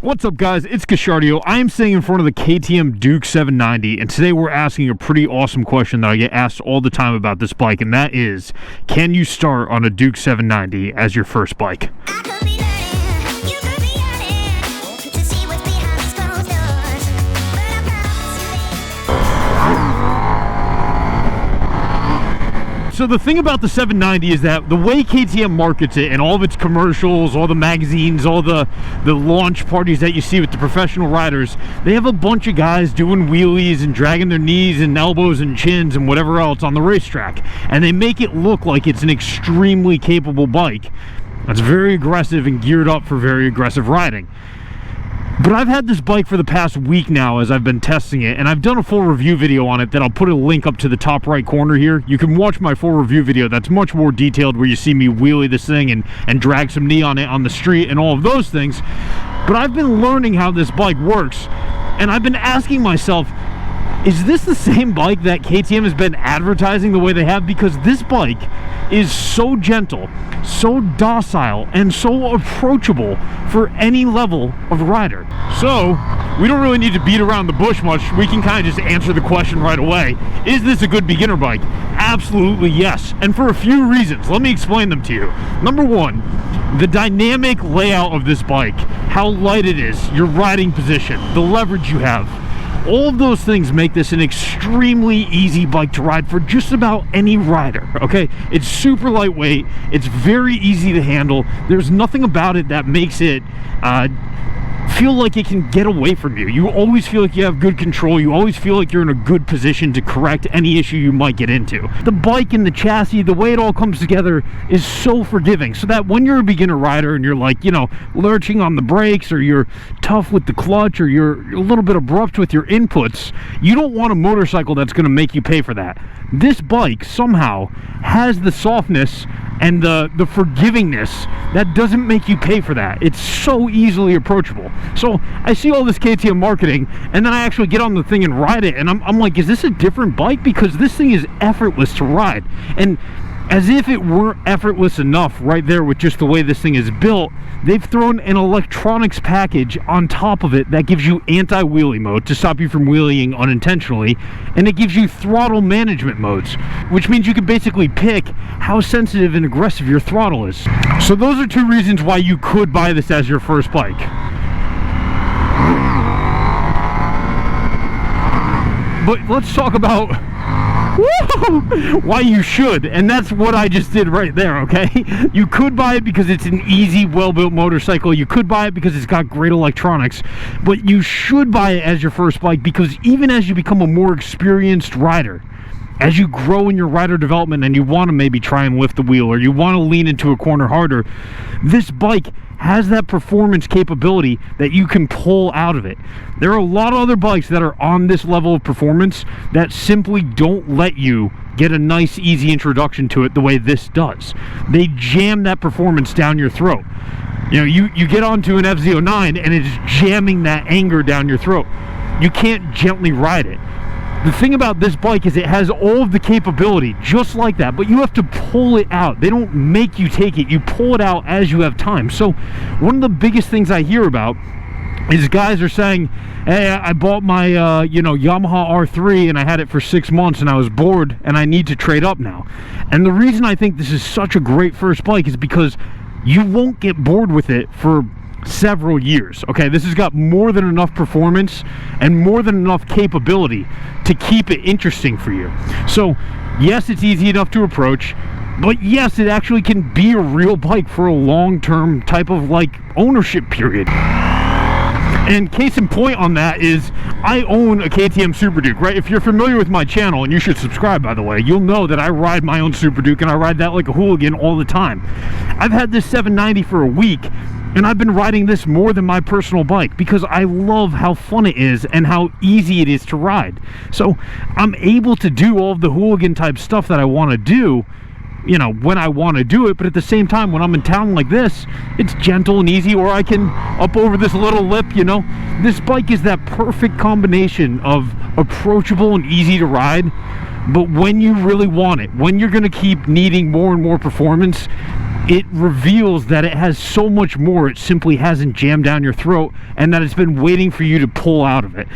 What's up, guys? It's Cashardio. I am sitting in front of the KTM Duke 790, and today we're asking a pretty awesome question that I get asked all the time about this bike, and that is, can you start on a Duke 790 as your first bike? So the thing about the 790 is that the way KTM markets it and all of its commercials, all the magazines, all the launch parties that you see with the professional riders, they have a bunch of guys doing wheelies and dragging their knees and elbows and chins and whatever else on the racetrack. And they make it look like it's an extremely capable bike that's very aggressive and geared up for very aggressive riding. But I've had this bike for the past week now as I've been testing it, and I've done a full review video on it that I'll put a link up to the top right corner here. You can watch my full review video that's much more detailed, where you see me wheelie this thing and drag some knee on it on the street and all of those things. But I've been learning how this bike works, and I've been asking myself, is this the same bike that KTM has been advertising the way they have? Because this bike is so gentle, so docile, and so approachable for any level of rider. So we don't really need to beat around the bush much. We can kind of just answer the question right away. Is this a good beginner bike? Absolutely yes, and for a few reasons. Let me explain them to you. Number one, the dynamic layout of this bike, how light it is, your riding position, the leverage you have. All of those things make this an extremely easy bike to ride for just about any rider, okay? It's super lightweight, it's very easy to handle. There's nothing about it that makes it feel like it can get away from you. You always feel like you have good control. You always feel like you're in a good position to correct any issue you might get into. The bike and the chassis, the way it all comes together is so forgiving, so that when you're a beginner rider and you're like, you know, lurching on the brakes, or you're tough with the clutch, or you're a little bit abrupt with your inputs, you don't want a motorcycle that's going to make you pay for that. This bike somehow has the softness and the forgivingness that doesn't make you pay for that. It's so easily approachable. So I see all this KTM marketing, and then I actually get on the thing and ride it, and I'm like, is this a different bike? Because this thing is effortless to ride. And as if it weren't effortless enough right there with just the way this thing is built, they've thrown an electronics package on top of it that gives you anti-wheelie mode to stop you from wheeling unintentionally, and it gives you throttle management modes, which means you can basically pick how sensitive and aggressive your throttle is. So those are two reasons why you could buy this as your first bike. But let's talk about why you should, and that's what I just did right there, okay? You could buy it because it's an easy, well-built motorcycle. You could buy it because it's got great electronics, but you should buy it as your first bike because even as you become a more experienced rider, as you grow in your rider development and you want to maybe try and lift the wheel, or you want to lean into a corner harder, this bike has that performance capability that you can pull out of it. There are a lot of other bikes that are on this level of performance that simply don't let you get a nice, easy introduction to it the way this does. They jam that performance down your throat. You know, you get onto an FZ09 and it's jamming that anger down your throat. You can't gently ride it. The thing about this bike is it has all of the capability just like that, but you have to pull it out. They don't make you take it. You pull it out as you have time. So one of the biggest things I hear about is guys are saying, hey, I bought my Yamaha R3 and I had it for 6 months and I was bored and I need to trade up now. And the reason I think this is such a great first bike is because you won't get bored with it for several years. Okay, this has got more than enough performance and more than enough capability to keep it interesting for you. So yes, it's easy enough to approach, but yes, it actually can be a real bike for a long-term type of like ownership period. And case in point on that is I own a KTM Super Duke, right? If you're familiar with my channel, and you should subscribe, by the way, you'll know that I ride my own Super Duke, and I ride that like a hooligan all the time. I've had this 790 for a week, and I've been riding this more than my personal bike because I love how fun it is and how easy it is to ride. So I'm able to do all of the hooligan type stuff that I want to do, you know, when I want to do it, but at the same time, when I'm in town like this, it's gentle and easy, or I can up over this little lip, you know. This bike is that perfect combination of approachable and easy to ride, but when you really want it, when you're going to keep needing more and more performance, it reveals that it has so much more. It simply hasn't jammed down your throat, and that it's been waiting for you to pull out of it.